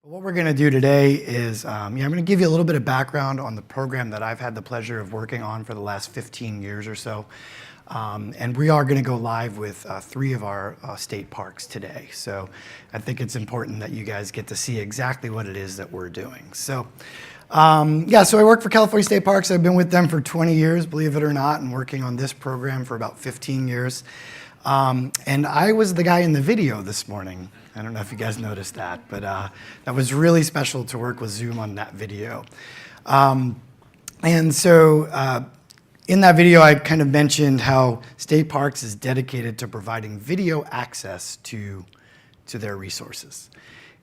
What we're going to do today is, I'm going to give you a little bit of background on the program that I've had the pleasure of working on for the last 15 years or so. And we are going to go live with 3 of our state parks today. So I think it's important that you guys get to see exactly what it is that we're doing. So so I work for California State Parks. I've been with them for 20 years, believe it or not, and working on this program for about 15 years. And I was the guy in the video this morning. I don't know if you guys noticed that, but that was really special to work with Zoom on that video. In that video, I kind of mentioned how State Parks is dedicated to providing video access to their resources.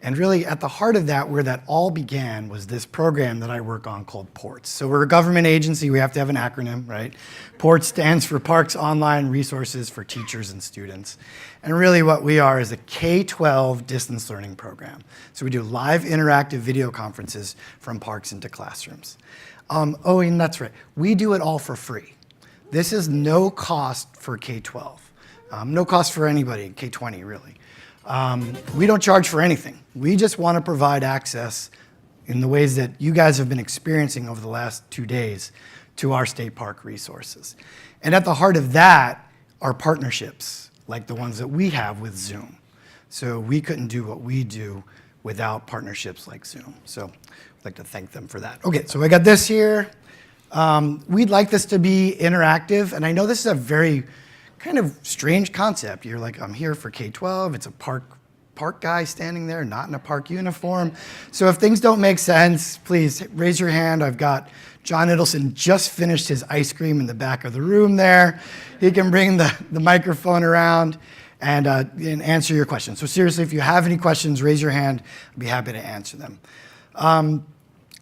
And really at the heart of that, where that all began, was this program that I work on called PORTS. So we're a government agency, we have to have an acronym, right? PORTS stands for Parks Online Resources for Teachers and Students. And really what we are is a K-12 distance learning program. So we do live interactive video conferences from parks into classrooms. And that's right, we do it all for free. This is no cost for K-12. No cost for anybody, K-20 really. We don't charge for anything. We just want to provide access in the ways that you guys have been experiencing over the last 2 days to our state park resources. And at the heart of that are partnerships, like the ones that we have with Zoom. So we couldn't do what we do without partnerships like Zoom. So I'd like to thank them for that. Okay, so I got this here. We'd like this to be interactive, and I know this is a very kind of strange concept. You're like, I'm here for K-12, it's a park guy standing there, not in a park uniform. So if things don't make sense, please raise your hand. I've got John Idelson just finished his ice cream in the back of the room there. He can bring the microphone around and answer your questions. So seriously, if you have any questions, raise your hand. I'd be happy to answer them.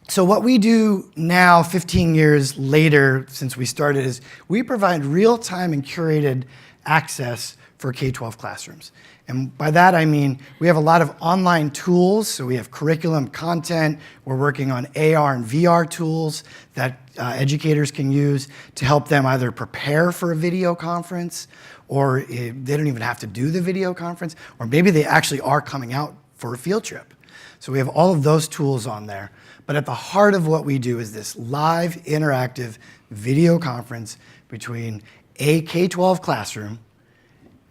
So what we do now, 15 years later since we started, is we provide real-time and curated access for K-12 classrooms. And by that I mean we have a lot of online tools, so we have curriculum content. We're working on AR and VR tools that educators can use to help them either prepare for a video conference, or they don't even have to do the video conference, or maybe they actually are coming out for a field trip. So we have all of those tools on there. But at the heart of what we do is this live, interactive video conference between a K-12 classroom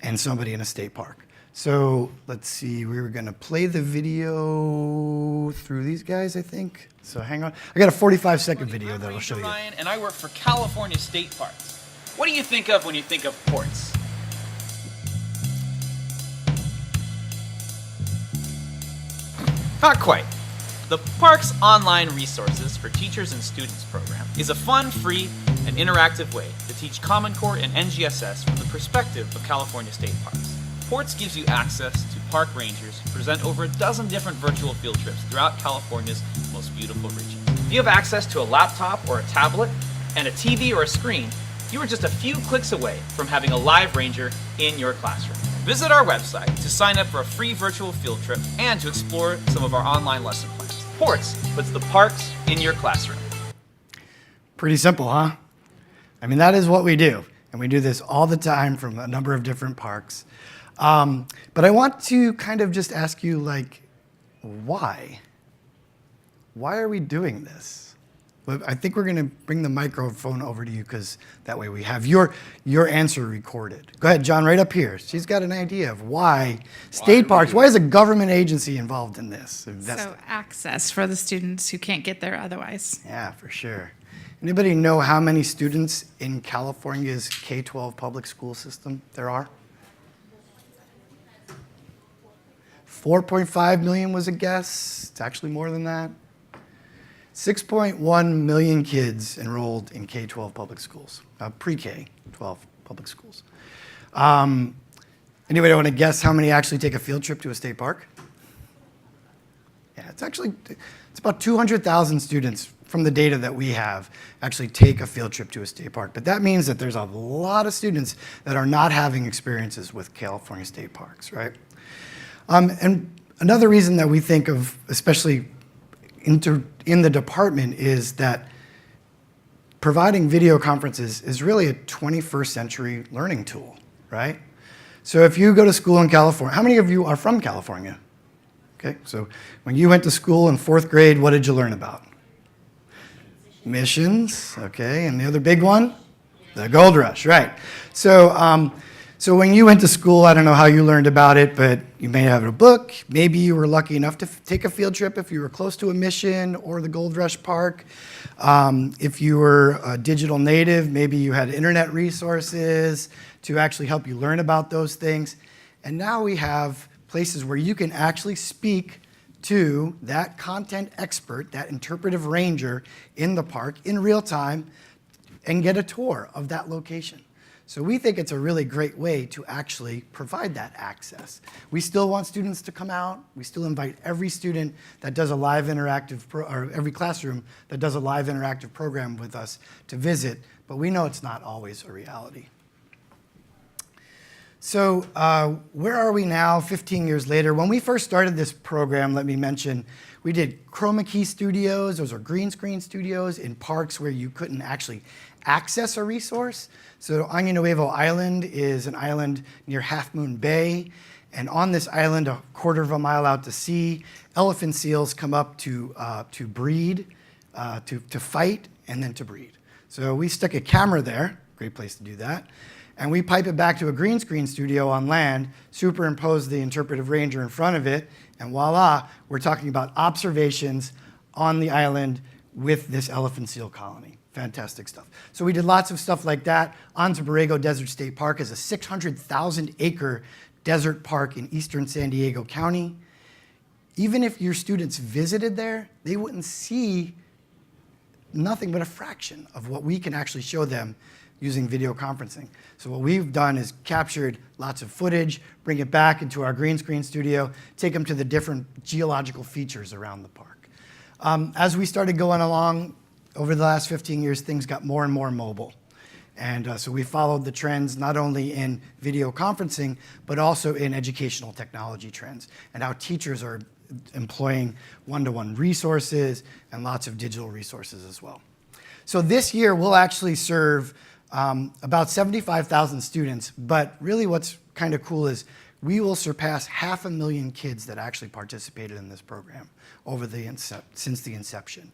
and somebody in a state park. So let's see, we were gonna play the video through these guys, I think. So hang on, I got a 45-second video that I'll show you. Ryan, and I work for California State Parks. What do you think of when you think of ports? Not quite. The Parks Online Resources for Teachers and Students program is a fun, free, and interactive way to teach Common Core and NGSS from the perspective of California State Parks. PORTS gives you access to park rangers who present over a dozen different virtual field trips throughout California's most beautiful regions. If you have access to a laptop or a tablet and a TV or a screen, you are just a few clicks away from having a live ranger in your classroom. Visit our website to sign up for a free virtual field trip and to explore some of our online lesson plans. PORTS puts the parks in your classroom. Pretty simple, huh? I mean, that is what we do. And we do this all the time from a number of different parks. But I want to kind of just ask you, like, why? Why are we doing this? I think we're going to bring the microphone over to you because that way we have your answer recorded. Go ahead, John, right up here. She's got an idea of why state parks, why is a government agency involved in this? So access for the students who can't get there otherwise. Yeah, for sure. Anybody know how many students in California's K-12 public school system there are? 4.5 million was a guess. It's actually more than that. 6.1 million kids enrolled in K-12 public schools, pre-K-12 public schools. Anybody want to guess how many actually take a field trip to a state park? Yeah, it's about 200,000 students from the data that we have actually take a field trip to a state park. But that means that there's a lot of students that are not having experiences with California state parks, right? And another reason that we think of, especially in the department, is that providing video conferences is really a 21st century learning tool, right? So if you go to school in California, how many of you are from California? Okay, so when you went to school in 4th grade, what did you learn about? Missions, okay, and the other big one? The gold rush, right. So when you went to school, I don't know how you learned about it, but you may have a book. Maybe you were lucky enough to take a field trip if you were close to a mission or the Gold Rush Park. If you were a digital native, maybe you had internet resources to actually help you learn about those things. And now we have places where you can actually speak to that content expert, that interpretive ranger in the park in real time and get a tour of that location. So we think it's a really great way to actually provide that access. We still want students to come out. We still invite every student that does a live interactive, or every classroom that does a live interactive program with us to visit, but we know it's not always a reality. So where are we now, 15 years later? When we first started this program, let me mention, we did chroma key studios. Those are green screen studios in parks where you couldn't actually access a resource. So Año Nuevo Island is an island near Half Moon Bay. And on this island, a quarter of a mile out to sea, elephant seals come up to breed, to fight, and then to breed. So we stuck a camera there, great place to do that. And we pipe it back to a green screen studio on land, superimpose the interpretive ranger in front of it, and voila, we're talking about observations on the island with this elephant seal colony. Fantastic stuff. So we did lots of stuff like that. Anza Borrego Desert State Park is a 600,000-acre desert park in eastern San Diego County. Even if your students visited there, they wouldn't see nothing but a fraction of what we can actually show them using video conferencing. So what we've done is captured lots of footage, bring it back into our green screen studio, take them to the different geological features around the park. As we started going along, over the last 15 years, things got more and more mobile. And so we followed the trends not only in video conferencing, but also in educational technology trends and how teachers are employing one-to-one resources and lots of digital resources as well. So this year, we'll actually serve about 75,000 students, but really what's kind of cool is we will surpass 500,000 kids that actually participated in this program over since the inception.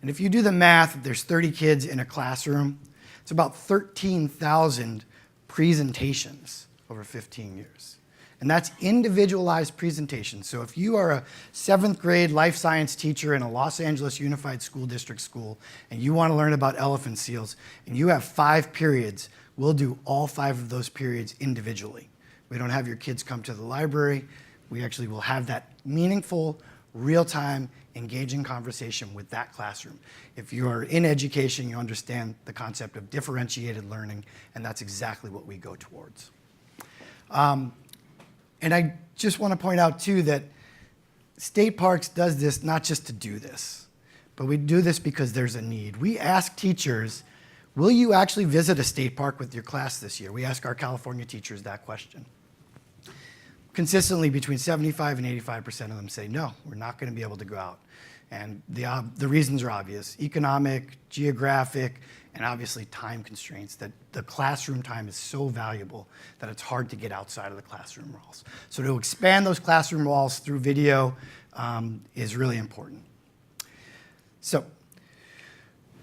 And if you do the math, if there's 30 kids in a classroom, it's about 13,000 presentations over 15 years. And that's individualized presentations. So if you are a 7th grade life science teacher in a Los Angeles Unified School District school and you want to learn about elephant seals and you have 5 periods, we'll do all 5 of those periods individually. We don't have your kids come to the library. We actually will have that meaningful, real-time, engaging conversation with that classroom. If you are in education, you understand the concept of differentiated learning, and that's exactly what we go towards. And I just want to point out, too, that State Parks does this not just to do this, but we do this because there's a need. We ask teachers, will you actually visit a state park with your class this year? We ask our California teachers that question. Consistently, between 75 and 85% of them say, no, we're not going to be able to go out. And the reasons are obvious: economic, geographic, and obviously time constraints, that the classroom time is so valuable that it's hard to get outside of the classroom walls. So to expand those classroom walls through video is really important. So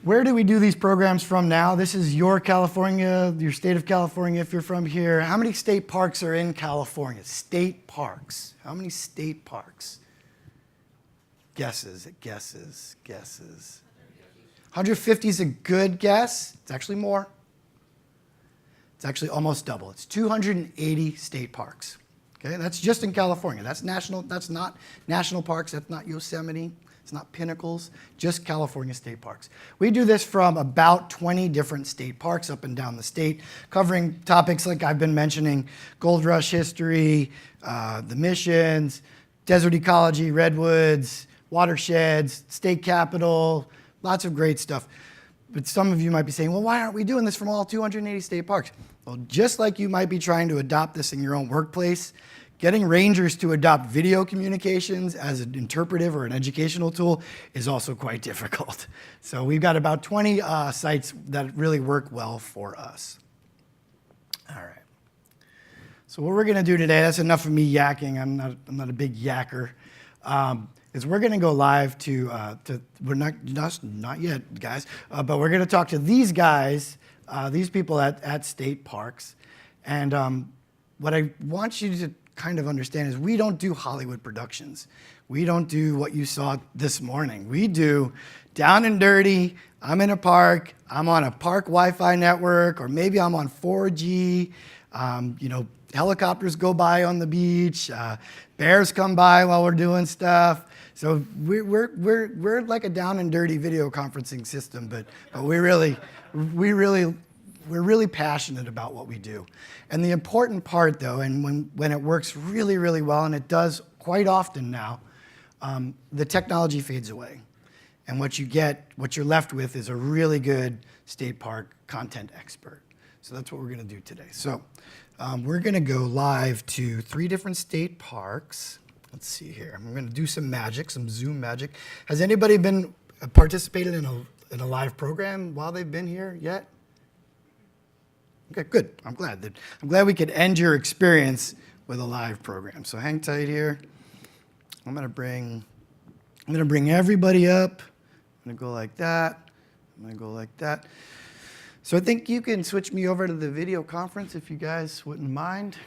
where do we do these programs from now? This is your California, your state of California if you're from here. How many state parks are in California? State parks. How many state parks? Guesses, guesses, guesses. 150 is a good guess. It's actually more. It's actually almost double. It's 280 state parks. Okay, that's just in California. That's national. That's not national parks. That's not Yosemite. It's not Pinnacles. Just California state parks. We do this from about 20 different state parks up and down the state, covering topics like I've been mentioning: Gold Rush history, the missions, desert ecology, redwoods, watersheds, state capitol. Lots of great stuff. But some of you might be saying, well, why aren't we doing this from all 280 state parks? Well, just like you might be trying to adopt this in your own workplace, getting rangers to adopt video communications as an interpretive or an educational tool is also quite difficult. So we've got about 20 sites that really work well for us. All right. So what we're going to do today, that's enough of me yakking. I'm not a big yacker. is we're going to go live to we're not yet, guys, but we're going to talk to these guys, these people at state parks. And what I want you to kind of understand is we don't do Hollywood productions. We don't do what you saw this morning. We do down and dirty. I'm in a park. I'm on a park Wi-Fi network, or maybe I'm on 4G. Helicopters go by on the beach. Bears come by while we're doing stuff. So we're like a down and dirty video conferencing system, but we're really passionate about what we do. And the important part, though, and when it works really, really well, and it does quite often now, the technology fades away. And what you're left with is a really good state park content expert. So that's what we're going to do today. So we're going to go live to 3 different state parks. Let's see here. I'm going to do some magic, some Zoom magic. Has anybody been participated in a live program while they've been here yet? Okay, good. I'm glad we could end your experience with a live program. So hang tight here. I'm going to bring everybody up. I'm going to go like that. I'm going to go like that. So I think you can switch me over to the video conference if you guys wouldn't mind.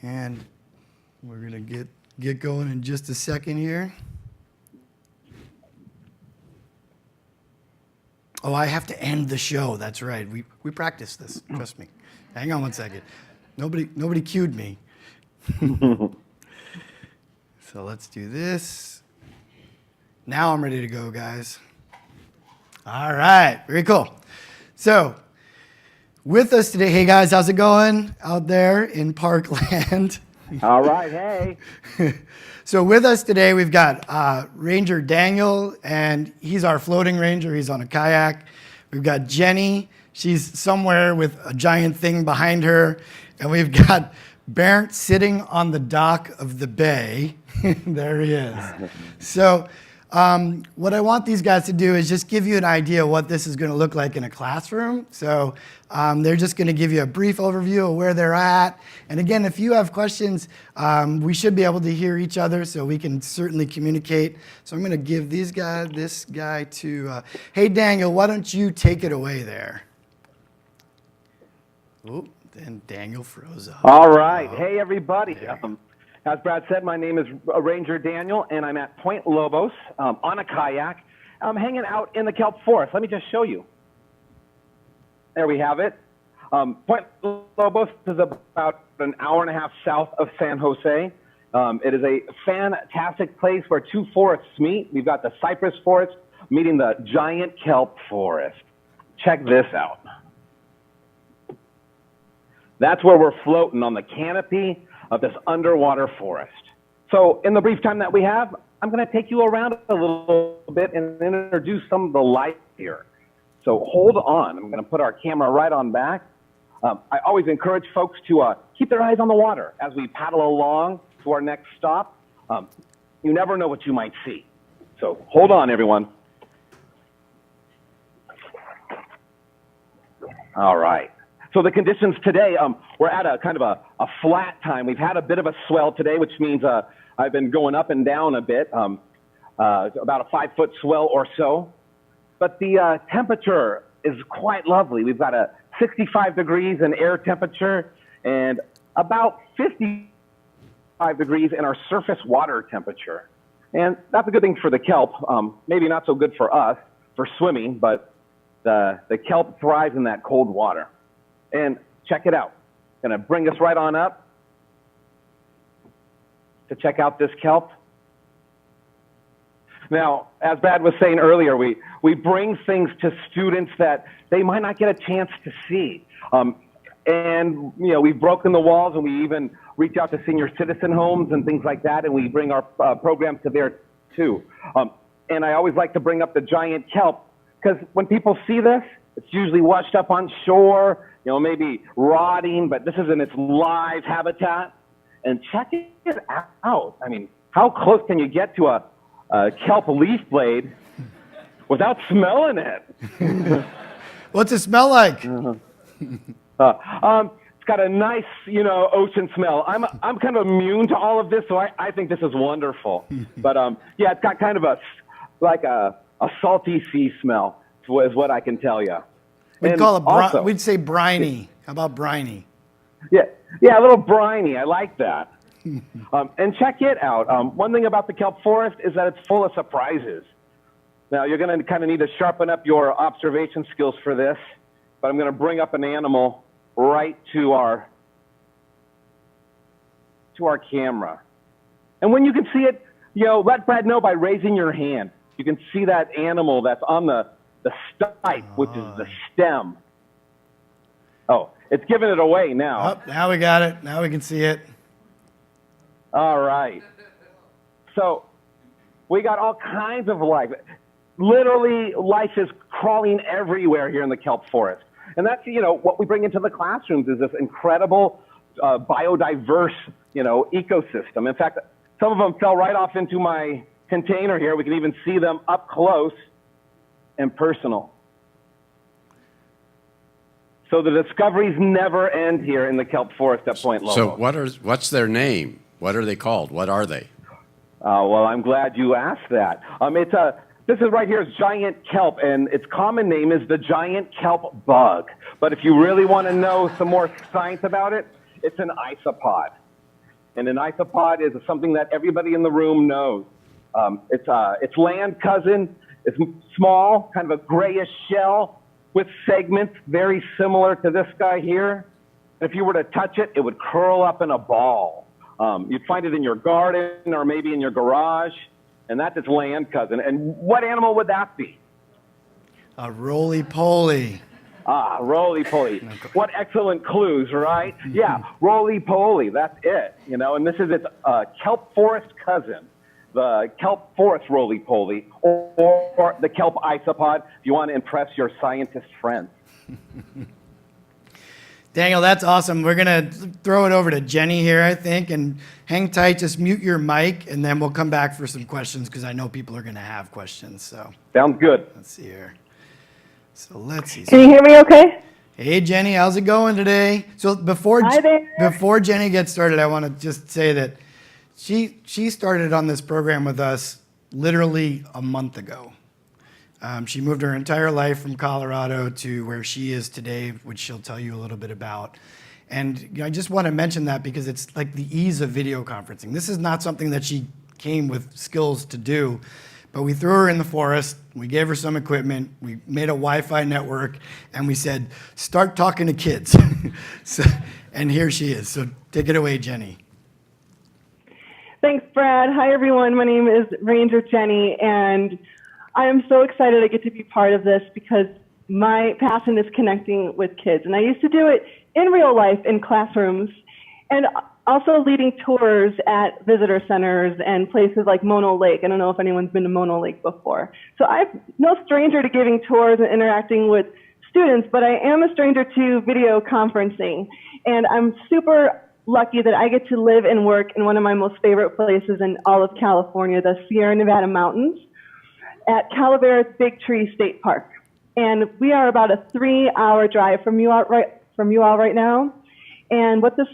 And we're going to get going in just a second here. Oh, I have to end the show. That's right. We practiced this. Trust me. Hang on one second. Nobody cued me. So let's do this. Now I'm ready to go, guys. All right. Very cool. So with us today, hey guys, how's it going out there in Parkland? All right. Hey. So with us today, we've got Ranger Daniel, and he's our floating ranger. He's on a kayak. We've got Jenny. She's somewhere with a giant thing behind her. And we've got Bernd sitting on the dock of the bay. There he is. So what I want these guys to do is just give you an idea of what this is going to look like in a classroom. So they're just going to give you a brief overview of where they're at. And again, if you have questions, we should be able to hear each other, so we can certainly communicate. So I'm going to give this guy to, hey, Daniel, why don't you take it away there? Oh, then Daniel froze up. All right. Oh. Hey, everybody. As Brad said, my name is Ranger Daniel, and I'm at Point Lobos on a kayak. I'm hanging out in the Kelp forest. Let me just show you. There we have it. Point Lobos is about an hour and a half south of San Jose. It is a fantastic place where 2 forests meet. We've got the cypress forest meeting the giant kelp forest. Check this out. That's where we're floating on the canopy of this underwater forest. So in the brief time that we have, I'm going to take you around a little bit and introduce some of the life here. So hold on. I'm going to put our camera right on back. I always encourage folks to keep their eyes on the water as we paddle along to our next stop. You never know what you might see. So hold on, everyone. All right. So the conditions today, we're at a kind of a flat time. We've had a bit of a swell today, which means I've been going up and down a bit, about a 5-foot swell or so. But the temperature is quite lovely. We've got a 65 degrees in air temperature and about 55 degrees in our surface water temperature. And that's a good thing for the kelp. Maybe not so good for us for swimming, but the kelp thrives in that cold water. And check it out. Gonna bring us right on up to check out this kelp. Now, as Brad was saying earlier, we bring things to students that they might not get a chance to see. And we've broken the walls, and we even reach out to senior citizen homes and things like that, and we bring our programs to there too. And I always like to bring up the giant kelp, because when people see this, it's usually washed up on shore, maybe rotting, but this is in its live habitat. And check it out. I mean, how close can you get to a kelp leaf blade without smelling it? What's it smell like? It's got got a nice, ocean smell. I'm kind of immune to all of this, so I think this is wonderful. But yeah, it's got kind of a salty sea smell, is what I can tell you. We'd say briny. How about briny? Yeah, a little briny. I like that. And check it out. One thing about the kelp forest is that it's full of surprises. Now, you're going to kind of need to sharpen up your observation skills for this, but I'm going to bring up an animal right to our camera. And when you can see it, let Brad know by raising your hand. You can see that animal that's on the stipe, which is the stem. Oh, it's giving it away now. Oh, now we got it. Now we can see it. All right. So we got all kinds of life. Literally, life is crawling everywhere here in the kelp forest. And that's, what we bring into the classrooms is this incredible biodiverse, ecosystem. In fact, some of them fell right off into my container here. We can even see them up close and personal. So the discoveries never end here in the kelp forest at Point Lobos. So what's their name? What are they called? What are they? Well, I'm glad you asked that. This is right here is giant kelp, and its common name is the giant kelp bug. But if you really want to know some more science about it, it's an isopod. And an isopod is something that everybody in the room knows. Its land cousin is small, kind of a grayish shell with segments very similar to this guy here. If you were to touch it, it would curl up in a ball. You'd find it in your garden or maybe in your garage, and that's its land cousin. And what animal would that be? A roly-poly. Ah, roly-poly. What excellent clues, right? Yeah, roly-poly, that's it. And this is its kelp forest cousin, the kelp forest roly-poly, or the kelp isopod, if you want to impress your scientist friends. Daniel, that's awesome. We're going to throw it over to Jenny here, I think, and hang tight. Just mute your mic, and then we'll come back for some questions because I know people are going to have questions. So sounds good. Let's see here. So let's see. Can you hear me okay? Hey, Jenny, how's it going today? So before Jenny gets started, I want to just say that she started on this program with us literally a month ago. She moved her entire life from Colorado to where she is today, which she'll tell you a little bit about. And I just want to mention that because it's like the ease of video conferencing. This is not something that she came with skills to do, but we threw her in the forest, we gave her some equipment, we made a Wi-Fi network, and we said, start talking to kids. And here she is. So take it away, Jenny. Thanks, Brad. Hi, everyone. My name is Ranger Jenny, and I am so excited I get to be part of this because my passion is connecting with kids. And I used to do it in real life in classrooms and also leading tours at visitor centers and places like Mono Lake. I don't know if anyone's been to Mono Lake before. So I'm no stranger to giving tours and interacting with students, but I am a stranger to video conferencing. And I'm super lucky that I get to live and work in one of my most favorite places in all of California, the Sierra Nevada mountains, at Calaveras Big Tree State Park. And we are about a 3-hour drive from you all right now. And what this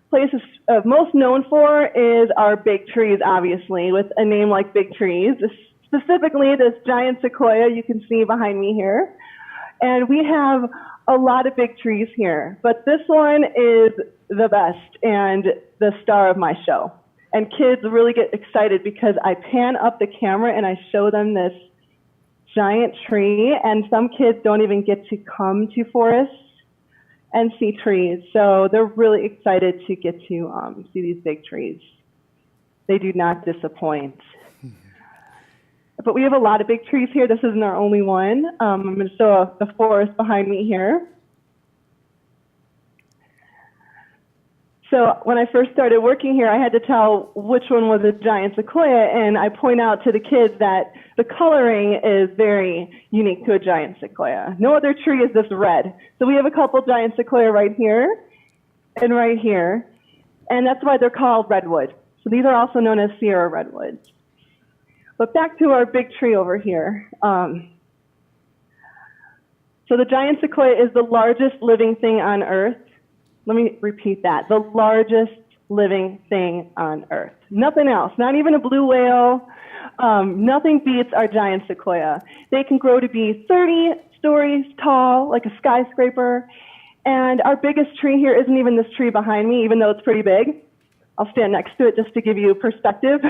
place is most known for is our big trees, obviously, with a name like Big Trees. Specifically, this giant sequoia you can see behind me here. And we have a lot of big trees here, but this one is the best and the star of my show. And kids really get excited because I pan up the camera and I show them this giant tree, and some kids don't even get to come to forests and see trees. So they're really excited to get to see these big trees. They do not disappoint. But we have a lot of big trees here. This isn't our only one. I'm going to show the forest behind me here. So when I first started working here, I had to tell which one was a giant sequoia, and I point out to the kids that the coloring is very unique to a giant sequoia. No other tree is this red. So we have a couple giant sequoia right here and right here, and that's why they're called redwood. So these are also known as Sierra redwoods. But back to our big tree over here. So the giant sequoia is the largest living thing on Earth. Let me repeat that. The largest living thing on Earth. Nothing else, not even a blue whale. Nothing beats our giant sequoia. They can grow to be 30 stories tall, like a skyscraper. And our biggest tree here isn't even this tree behind me, even though it's pretty big. I'll stand next to it just to give you perspective.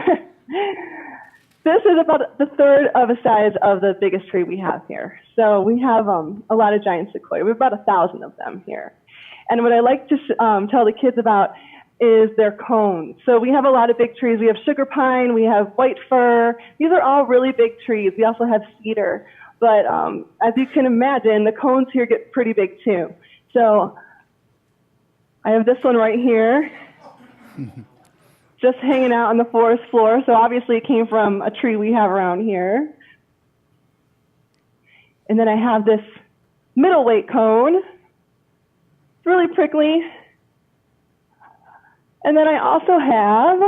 This is about the third of the size of the biggest tree we have here. So we have a lot of giant sequoia. We have about 1,000 of them here. And what I like to tell the kids about is their cones. So we have a lot of big trees. We have sugar pine, we have white fir. These are all really big trees. We also have cedar. But as you can imagine, the cones here get pretty big too. So I have this one right here, just hanging out on the forest floor. So obviously it came from a tree we have around here. And then I have this middleweight cone. It's really prickly. And then I also have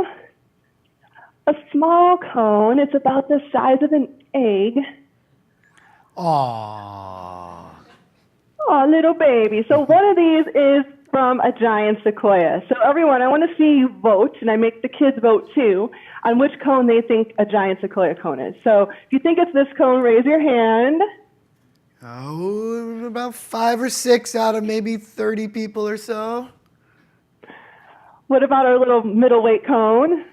a small cone. It's about the size of an egg. Aww. Oh, little baby. So one of these is from a giant sequoia. So everyone, I want to see you vote, and I make the kids vote too, on which cone they think a giant sequoia cone is. So if you think it's this cone, raise your hand. Oh, about 5 or 6 out of maybe 30 people or so. What about our little middleweight cone?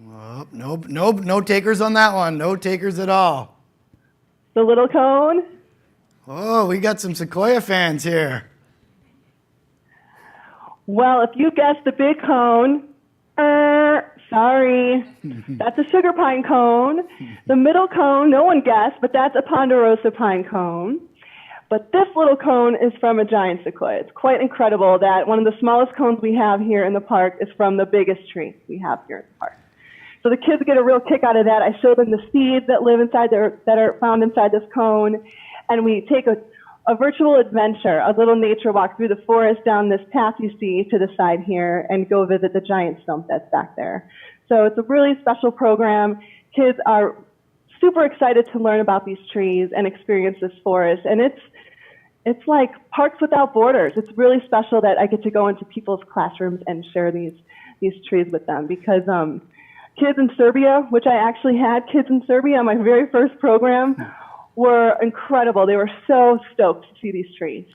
Oh, nope, no takers on that one. No takers at all. The little cone? Oh, we got some Sequoia fans here. Well, if you guessed the big cone, sorry, that's a sugar pine cone. The middle cone, no one guessed, but that's a ponderosa pine cone. But this little cone is from a giant sequoia. It's quite incredible that one of the smallest cones we have here in the park is from the biggest tree we have here in the park. So the kids get a real kick out of that. I show them the seeds that live inside that are found inside this cone, and we take a virtual adventure, a little nature walk through the forest down this path you see to the side here, and go visit the giant stump that's back there. So it's a really special program. Kids are super excited to learn about these trees and experience this forest, and it's like Parks Without Borders. It's really special that I get to go into people's classrooms and share these trees with them, because kids in Serbia, which I actually had kids in Serbia on my very first program, were incredible. They were so stoked to see these trees.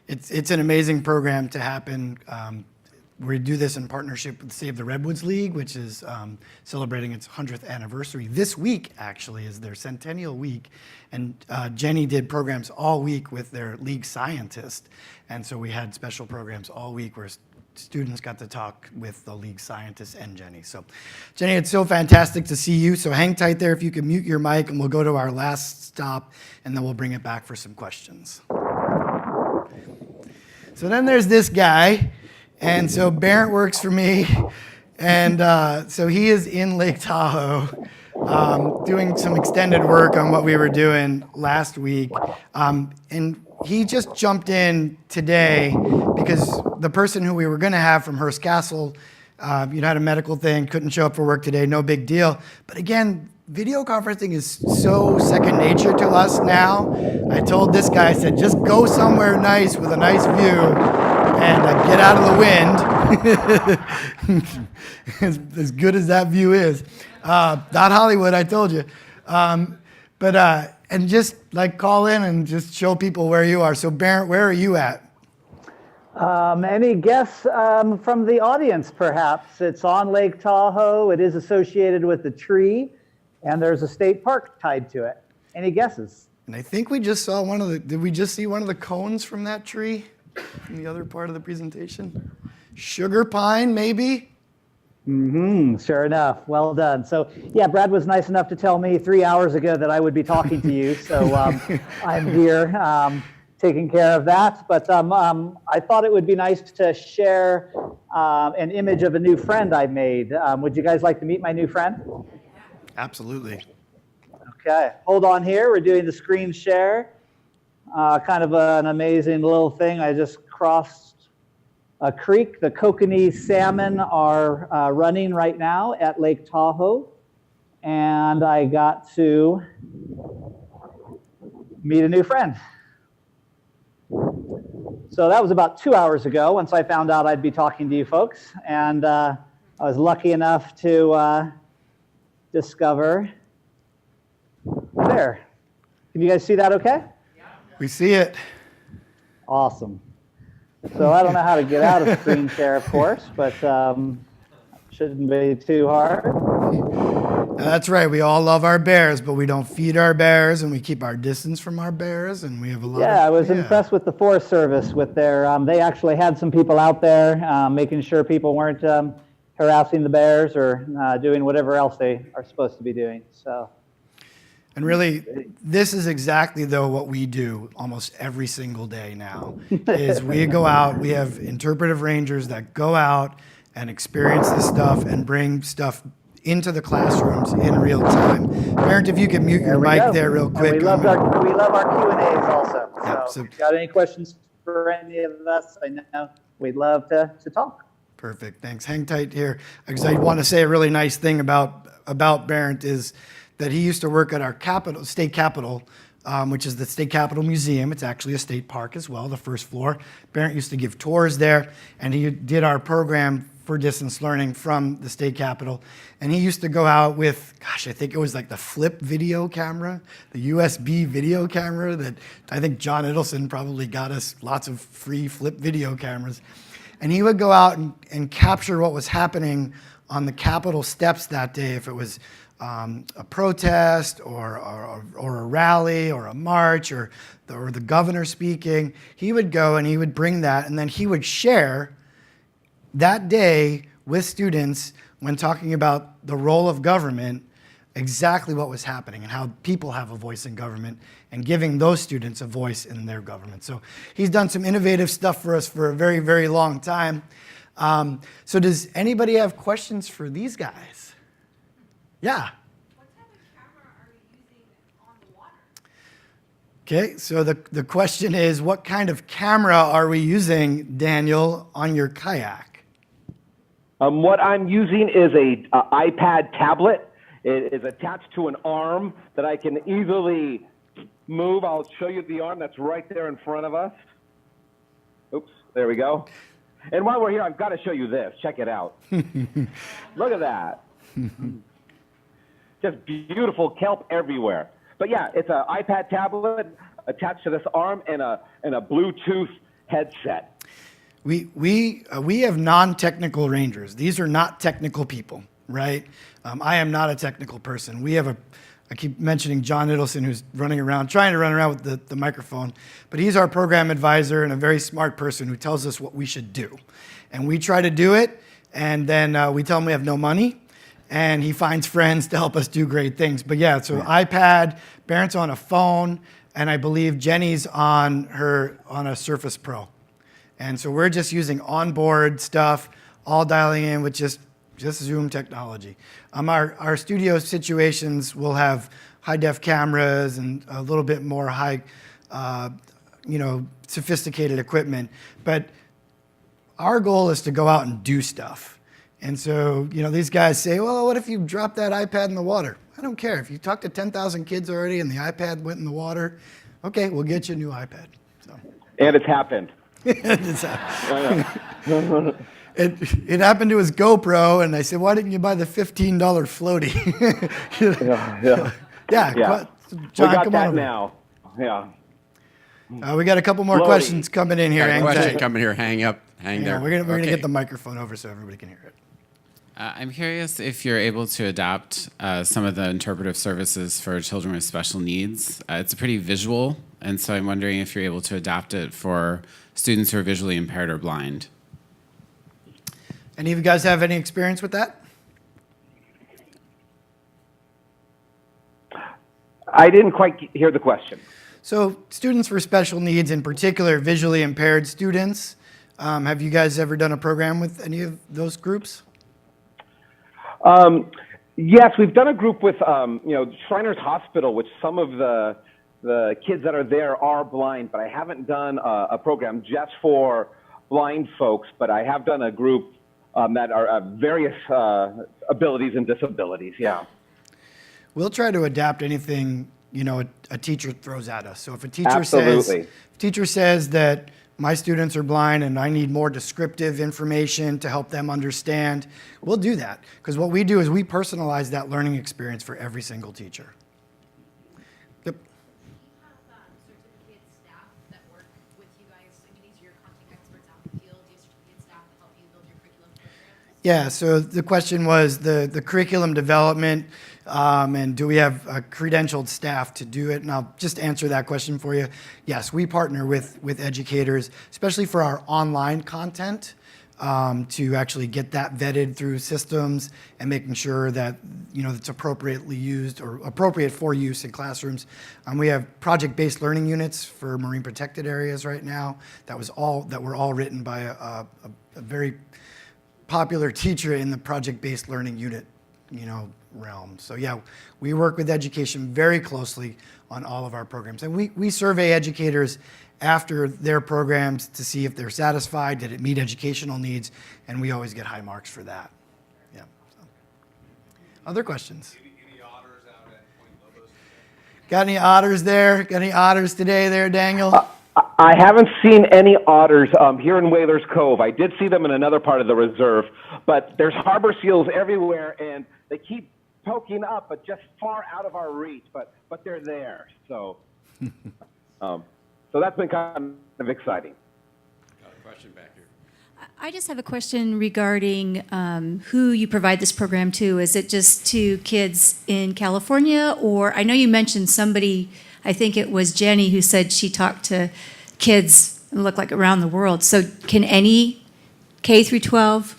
It's an amazing program to happen. We do this in partnership with Save the Redwoods League, which is celebrating its 100th anniversary. This week, actually, is their centennial week. And Jenny did programs all week with their league scientist. And so we had special programs all week where students got to talk with the league scientist and Jenny. So, Jenny, it's so fantastic to see you. So hang tight there if you can mute your mic, and we'll go to our last stop, and then we'll bring it back for some questions. So then there's this guy. And so Barrett works for me, and so he is in Lake Tahoe doing some extended work on what we were doing last week. And he just jumped in today because the person who we were going to have from Hearst Castle had a medical thing, couldn't show up for work today, no big deal. But again, video conferencing is so second nature to us now. I told this guy, I said, just go somewhere nice with a nice view and get out of the wind, as good as that view is. Not Hollywood, I told you. And just like call in and just show people where you are. So Barrett, where are you at? Any guess from the audience, perhaps? It's on Lake Tahoe. It is associated with the tree, and there's a state park tied to it. Any guesses? And I think we just saw did we just see one of the cones from that tree in the other part of the presentation? Sugar pine, maybe? Sure enough. Well done. So, yeah, Brad was nice enough to tell me 3 hours ago that I would be talking to you. So I'm here taking care of that. But I thought it would be nice to share an image of a new friend I made. Would you guys like to meet my new friend? Absolutely. Okay. Hold on here. We're doing the screen share. Kind of an amazing little thing. I just crossed a creek. The kokanee salmon are running right now at Lake Tahoe. And I got to meet a new friend. So that was about 2 hours ago once I found out I'd be talking to you folks. And I was lucky enough to discover there. Can you guys see that okay? We see it. Awesome. So I don't know how to get out of screen share, of course, but shouldn't be too hard. That's right. We all love our bears, but we don't feed our bears, and we keep our distance from our bears, and we have a lot. Yeah, I was impressed with the Forest Service with their. They actually had some people out there making sure people weren't harassing the bears or doing whatever else they are supposed to be doing. So. And really, this is exactly, though, what we do almost every single day now, is we go out, we have interpretive rangers that go out and experience this stuff and bring stuff into the classrooms in real time. Parent, if you could mute your mic there real quick. And we love our Q&As also. Yep, so if you got any questions for any of us, I know we'd love to talk. Perfect, thanks. Hang tight here, because I want to say a really nice thing about Barrett is that he used to work at our state capitol, which is the State Capitol Museum. It's actually a state park as well, the first floor. Barrett used to give tours there, and he did our program for distance learning from the state capitol. And he used to go out with, gosh, I think it was like the flip video camera, the USB video camera that I think John Idelson probably got us lots of free flip video cameras. And he would go out and capture what was happening on the Capitol steps that day, if it was a protest or a rally or a march or the governor speaking. He would go and he would bring that, and then he would share that day with students when talking about the role of government, exactly what was happening and how people have a voice in government and giving those students a voice in their government. So he's done some innovative stuff for us for a very, very long time. So does anybody have questions for these guys? Yeah. What type of camera are you using on the water? Okay, so the question is, what kind of camera are we using, Daniel, on your kayak? What I'm using is a iPad tablet. It is attached to an arm that I can easily move. I'll show you the arm that's right there in front of us. Oops, there we go. And while we're here, I've got to show you this. Check it out. Look at that. Just beautiful kelp everywhere. But yeah, it's an iPad tablet attached to this arm and a Bluetooth headset. We have non-technical rangers. These are not technical people, right? I am not a technical person. We have I keep mentioning John Idelson, who's trying to run around with the microphone, but he's our program advisor and a very smart person who tells us what we should do. And we try to do it, and then we tell him we have no money, and he finds friends to help us do great things. But yeah, so iPad, Barrett's on a phone, and I believe Jenny's on a Surface Pro. And so we're just using onboard stuff, all dialing in with just Zoom technology. Our studio situations will have high-def cameras and a little bit more sophisticated equipment. But our goal is to go out and do stuff. And so, these guys say, well, what if you drop that iPad in the water? I don't care. If you talk to 10,000 kids already and the iPad went in the water, okay, we'll get you a new iPad. So. And it's happened. It happened to his GoPro, and I said, why didn't you buy the $15 floaty? Yeah. John, we got come that on now. Yeah. We got a couple more questions coming in here. Got a Hang question tight. coming here. Hang there. We're gonna Okay. get the microphone over so everybody can hear it. I'm curious if you're able to adopt some of the interpretive services for children with special needs. It's pretty visual, and so I'm wondering if you're able to adopt it for students who are visually impaired or blind. Any of you guys have any experience with that? I didn't quite hear the question. So students with special needs, in particular visually impaired students, have you guys ever done a program with any of those groups? Yes, we've done a group with Shriners Hospital, which some of the kids that are there are blind, but I haven't done a program just for blind folks, but I have done a group that are various abilities and disabilities, yeah. We'll try to adapt anything a teacher throws at us. So if a teacher says that my students are blind and I need more descriptive information to help them understand, we'll do that. Because what we do is we personalize that learning experience for every single teacher. Yep. Do you have certificate staff that work with you guys? I mean, these are your content experts out in the field. Do you have certificate staff that help you build your curriculum programs? Yeah, so the question was the curriculum development, and do we have a credentialed staff to do it? And I'll just answer that question for you. Yes, we partner with educators, especially for our online content, to actually get that vetted through systems and making sure that it's appropriately used or appropriate for use in classrooms. We have project-based learning units for marine protected areas right now that were all written by a very popular teacher in the project-based learning unit, realm. So yeah, we work with education very closely on all of our programs. And we survey educators after their programs to see if they're satisfied, did it meet educational needs, and we always get high marks for that. Yeah. So. Other questions? Any otters out at Point Lobos? Got any otters there? Got any otters today there, Daniel? I haven't seen any otters here in Whalers Cove. I did see them in another part of the reserve, but there's harbor seals everywhere, and they keep poking up, but just far out of our reach. But they're there, so so that's been kind of exciting. Got a question back here. I just have a question regarding who you provide this program to. Is it just to kids in California, or I know you mentioned somebody, I think it was Jenny, who said she talked to kids and looked like around the world. So can any K through 12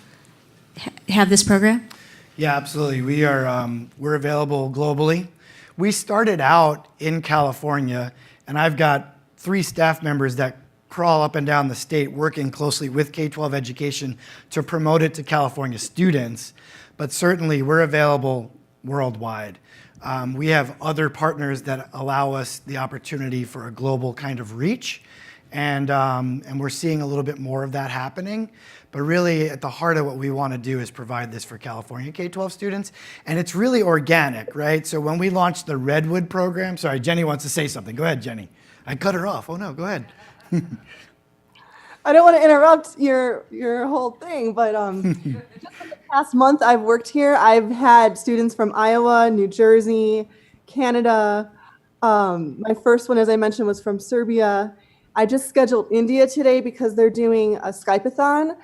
have this program? Yeah, absolutely. We're available globally. We started out in California, and I've got 3 staff members that crawl up and down the state working closely with K-12 education to promote it to California students. But certainly, we're available worldwide. We have other partners that allow us the opportunity for a global kind of reach, and we're seeing a little bit more of that happening. But really, at the heart of what we want to do is provide this for California K-12 students, and it's really organic, right? So when we launched the Redwood program, sorry, Jenny wants to say something. Go ahead, Jenny. I cut her off. Oh no, go ahead. I don't want to interrupt your whole thing, but just in the past month I've worked here, I've had students from Iowa, New Jersey, Canada. My first one, as I mentioned, was from Serbia. I just scheduled India today because they're doing a Skype-a-thon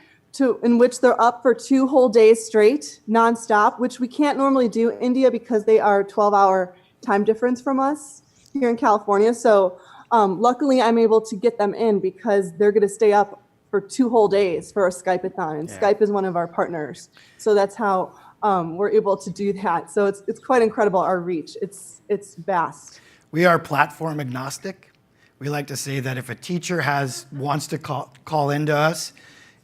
in which they're up for 2 whole days straight, nonstop, which we can't normally do in India because they are 12-hour time difference from us here in California. So luckily, I'm able to get them in because they're going to stay up for 2 whole days for a Skype-a-thon, and Skype is one of our partners. So that's how we're able to do that. So it's quite incredible, our reach. It's vast. We are platform agnostic. We like to say that if a teacher wants to call into us,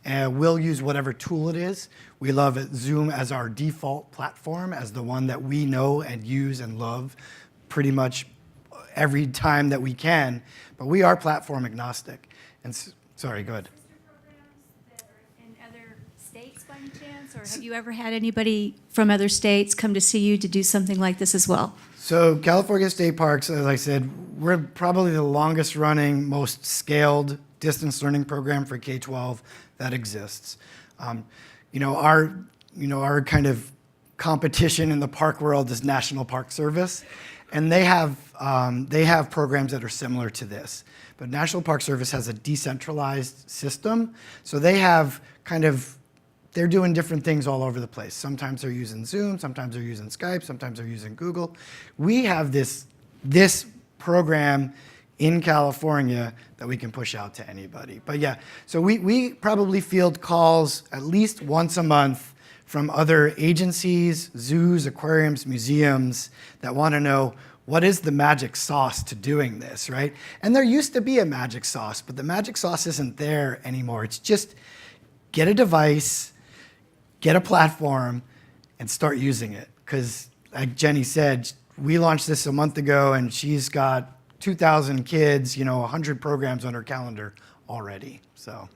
we'll use whatever tool it is. We love Zoom as our default platform, as the one that we know and use and love pretty much every time that we can, but we are platform agnostic. And sorry, go ahead. Programs that are in other states by any chance, or have you ever had anybody from other states come to see you to do something like this as well? So California State Parks, as I said, we're probably the longest running, most scaled distance learning program for K-12 that exists. Our kind of competition in the park world is National Park Service. And they have programs that are similar to this. But National Park Service has a decentralized system. So they're doing different things all over the place. Sometimes they're using Zoom, sometimes they're using Skype, sometimes they're using Google. We have this program in California that we can push out to anybody. But yeah, so we probably field calls at least once a month from other agencies, zoos, aquariums, museums that want to know what is the magic sauce to doing this, right? And there used to be a magic sauce, but the magic sauce isn't there anymore. It's just get a device, get a platform, and start using it. Because like Jenny said, we launched this a month ago, and she's got 2,000 kids, 100 programs on her calendar already, so.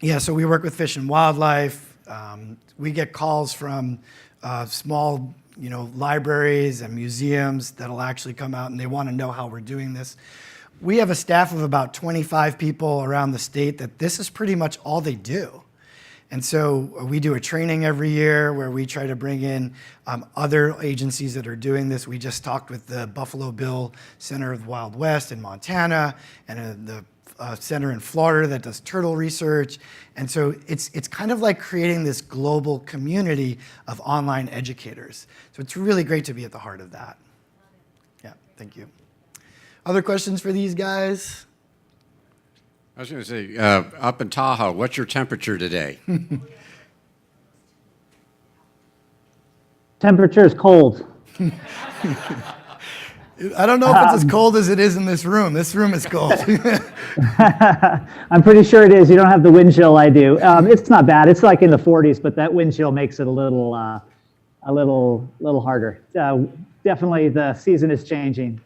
Yeah, so we work with Fish and Wildlife. We get calls from small, libraries and museums that'll actually come out and they want to know how we're doing this. We have a staff of about 25 people around the state that this is pretty much all they do. And so we do a training every year where we try to bring in other agencies that are doing this. We just talked with the Buffalo Bill Center of the Wild West in Montana and the center in Florida that does turtle research. And so it's kind of like creating this global community of online educators. So it's really great to be at the heart of that. Yeah, thank you. Other questions for these guys? I was going to say, up in Tahoe, what's your temperature today? Temperature is cold. I don't know if it's as cold as it is in this room. This room is cold. I'm pretty sure it is. You don't have the wind chill I do. It's not bad. It's like in the 40s, but that wind chill makes it a little harder. Definitely, the season is changing.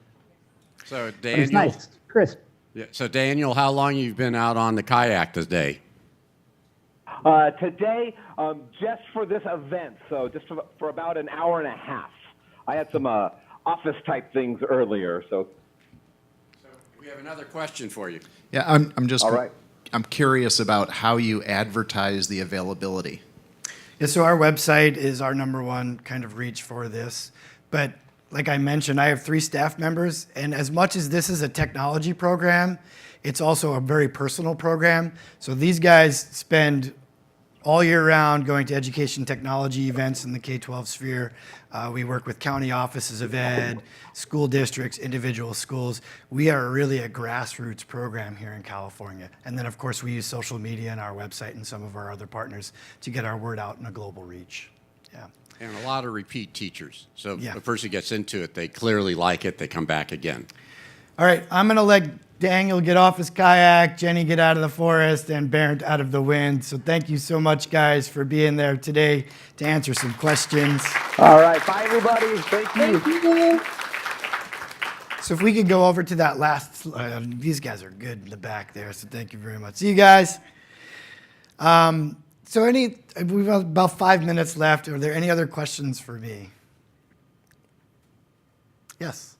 So But Daniel, it's nice, crisp. yeah, so Daniel, how long you've been out on the kayak today? Today, just for this event, so just for about an hour and a half. I had some office type things earlier, so. We have another question for you. Yeah, I'm just. All right. I'm curious about how you advertise the availability. Yeah, so our website is our #1 kind of reach for this. But like I mentioned, I have 3 staff members, and as much as this is a technology program, it's also a very personal program. So these guys spend all year round going to education technology events in the K-12 sphere. We work with county offices of ed, school districts, individual schools. We are really a grassroots program here in California. And then, of course, we use social media and our website and some of our other partners to get our word out in a global reach. Yeah. And a lot of repeat teachers. So if Yeah. a person gets into it, they clearly like it, they come back again. All right, I'm going to let Daniel get off his kayak, Jenny get out of the forest, and Bernd out of the wind. So thank you so much, guys, for being there today to answer some questions. All right, bye everybody. Thank you. So if we could go over to that last slide. These guys are good in the back there, so thank you very much. See you guys. We've got about 5 minutes left. Are there any other questions for me? Yes.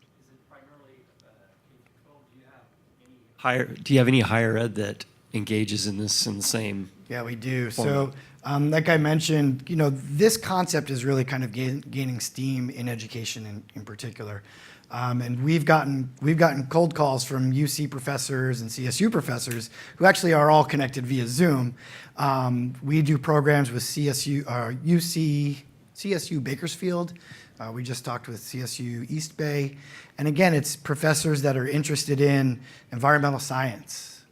Do you have any higher ed that engages in this in the same? Yeah, we do. format? So, like I mentioned, this concept is really kind of gaining steam in education in particular. And we've gotten cold calls from UC professors and CSU professors who actually are all connected via Zoom. We do programs with CSU Bakersfield. We just talked with CSU East Bay. And again, it's professors that are interested in environmental science.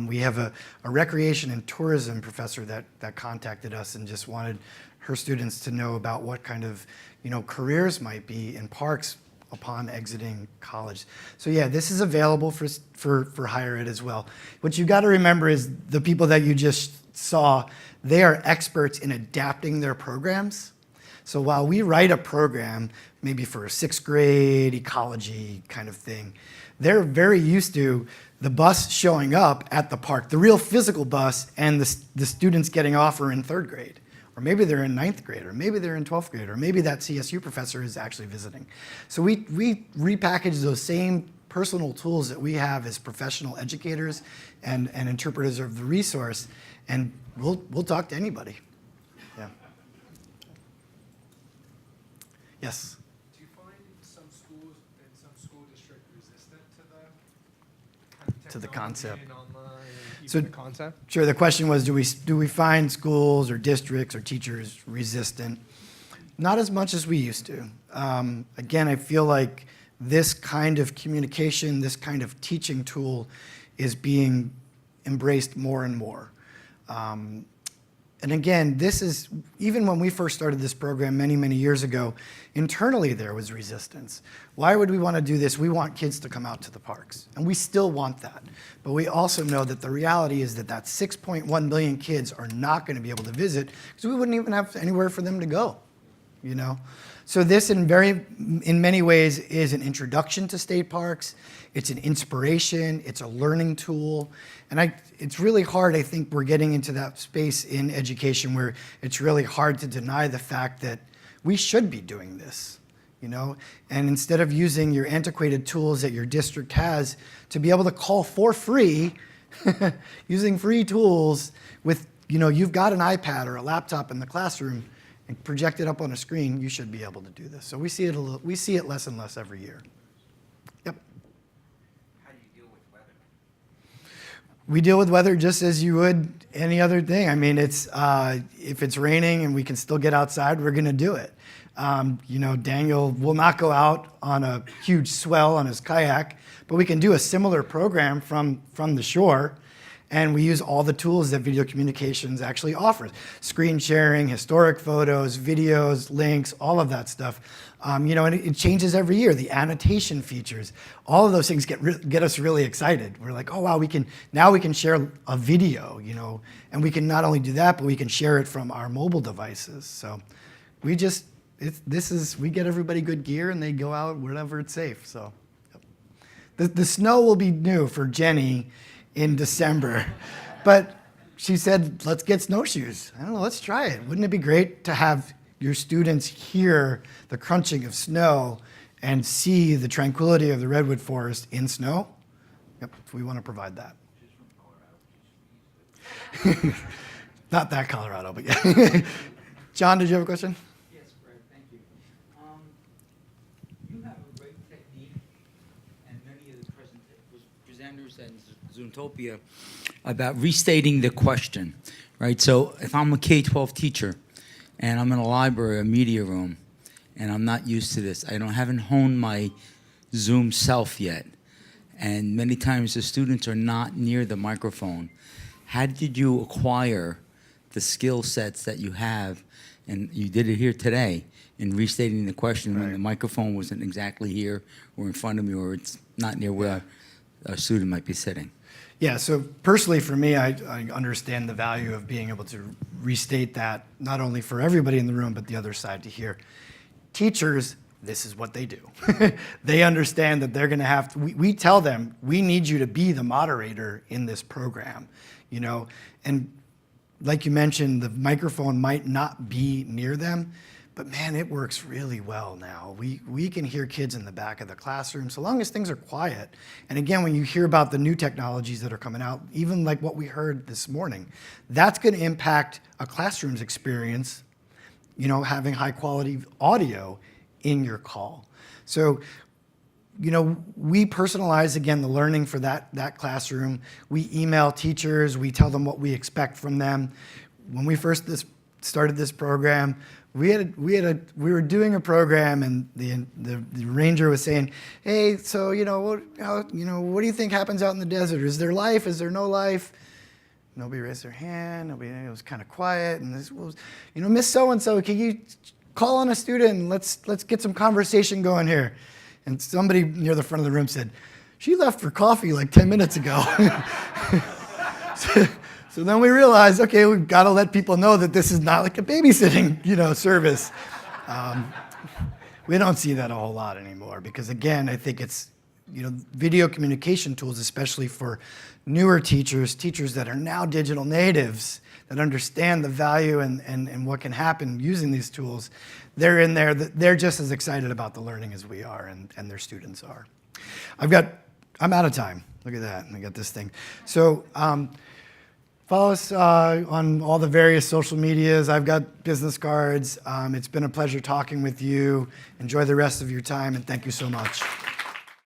We have a recreation and tourism professor that contacted us and just wanted her students to know about what kind of careers might be in parks upon exiting college. So yeah, this is available for higher ed as well. What you got to remember is the people that you just saw, they are experts in adapting their programs. So while we write a program, maybe for a 6th grade ecology kind of thing, they're very used to the bus showing up at the park, the real physical bus, and the students getting off are in 3rd grade. Or maybe they're in 9th grade, or maybe they're in 12th grade, or maybe that CSU professor is actually visiting. So we repackage those same personal tools that we have as professional educators and interpreters of the resource, and we'll talk to anybody. Yeah. Yes? Do you find some schools and some school districts resistant to the kind of To the concept. technology and online and So- even the concept? Sure, the question was, do we find schools or districts or teachers resistant? Not as much as we used to. Again, I feel like this kind of communication, this kind of teaching tool is being embraced more and more. And again, this is, even when we first started this program many, many years ago, internally there was resistance. Why would we want to do this? We want kids to come out to the parks, and we still want that. But we also know that the reality is that 6.1 million kids are not going to be able to visit because we wouldn't even have anywhere for them to go, So this, in many ways, is an introduction to state parks. It's an inspiration. It's a learning tool. And it's really hard, I think we're getting into that space in education where it's really hard to deny the fact that we should be doing this, you know? And instead of using your antiquated tools that your district has to be able to call for free, using free tools with, you know, you've got an iPad or a laptop in the classroom and project it up on a screen, you should be able to do this. So we see it less and less every year. Yep. How do you deal with weather? We deal with weather just as you would any other thing. I mean, it's if it's raining and we can still get outside, we're going to do it. You know, Daniel will not go out on a huge swell on his kayak, but we can do a similar program from the shore. And we use all the tools that video communications actually offers. Screen sharing, historic photos, videos, links, all of that stuff. You know, and it changes every year. The annotation features, all of those things get us really excited. We're like, oh wow, now we can share a video, you know, and we can not only do that, but we can share it from our mobile devices. So we get everybody good gear and they go out wherever it's safe. So the snow will be new for Jenny in December, but she said, let's get snowshoes. I don't know, let's try it. Wouldn't it be great to have your students hear the crunching of snow and see the tranquility of the redwood forest in snow? Yep, we want to provide that. Not that Colorado, but yeah. John, did you have a question? Yes, Greg, thank you. You have a great technique, and many of the presenters and Zoomtopia, about restating the question, right? So if I'm a K-12 teacher and I'm in a library, a media room, and I'm not used to this, haven't honed my Zoom self yet, and many times the students are not near the microphone. How did you acquire the skill sets that you have, and you did it here today, in restating the question when the microphone wasn't exactly here or in front of me, or it's not near where a student might be sitting? Yeah, so personally for me, I understand the value of being able to restate that, not only for everybody in the room, but the other side to hear. Teachers, this is what they do. They understand that they're gonna have to, we tell them, we need you to be the moderator in this program, you know? And like you mentioned, the microphone might not be near them, but man, it works really well now. We can hear kids in the back of the classroom, so long as things are quiet. And again, when you hear about the new technologies that are coming out, even like what we heard this morning, that's gonna impact a classroom's experience, you know, having high quality audio in your call. So, you know, we personalize, again, the learning for that classroom. We email teachers, we tell them what we expect from them. When we first started this program, we were doing a program, and the ranger was saying, "Hey, so what do you think happens out in the desert? Is there life? Is there no life?" Nobody raised their hand. It was kind of quiet, and this was, Miss So and So, can you call on a student and let's get some conversation going here? And somebody near the front of the room said, "She left for coffee like 10 minutes ago." So then we realized, okay, we've got to let people know that this is not like a babysitting, service. We don't see that a whole lot anymore because, again, I think it's, video communication tools, especially for newer teachers that are now digital natives, that understand the value and what can happen using these tools. They're in there, they're just as excited about the learning as we are, and their students are. I'm out of time. Look at that, I got this thing. So, follow us on all the various social medias. I've got business cards. It's been a pleasure talking with you. Enjoy the rest of your time, and thank you so much.